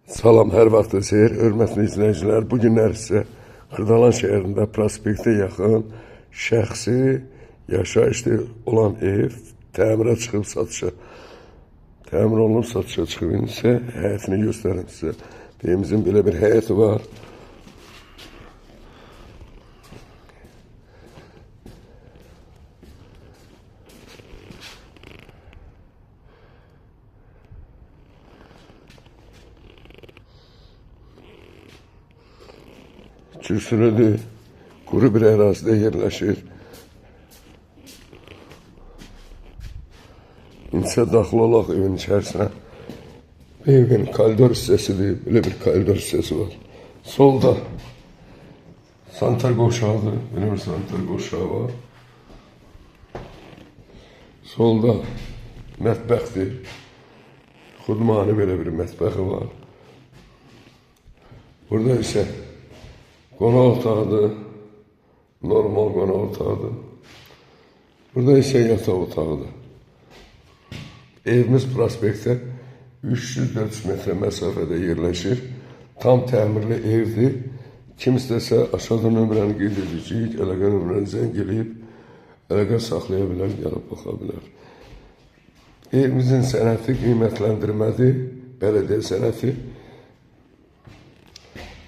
Salam, hər vaxtınız xeyir, hörmətli izləyicilər. Bu günlər sizə Xırdalan şəhərində prospektə yaxın şəxsi yaşayışlı olan ev təmirə çıxıb satışa. Təmir olunub satışa çıxıb, indi isə həyətini göstərim sizə. Evimizin belə bir həyəti var. Kürsülüdür, quru bir ərazidə yerləşir. İnsə daxil olaq evin içərisinə. Evin koridor hissəsidir, belə bir koridor hissəsi var. Solda sanitar qovşağıdır, belə bir sanitar qovşağı var. Solda mətbəxdir, xudmani belə bir mətbəxi var. Burada isə qonaq otağıdır, normal qonaq otağıdır. Burada isə yataq otağıdır. Evimiz prospektdə 300-400 metre məsafədə yerləşir. Tam təmirli evdir. Kim istəsə aşağıda nömrəni qeyd edəcəyik, əlaqə nömrəni zəng eləyib, əlaqə saxlaya bilər, gəlib baxa bilər. Evimizin sənəti qiymətləndirmədir, bələdiyyə sənəti.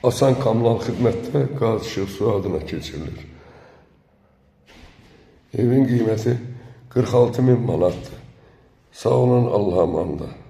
Asan kommunal xidmətdə qaz, işıq, su adına keçirilir. Evin qiyməti 46.000 manatdır. Sağ olun, Allah'a emanet.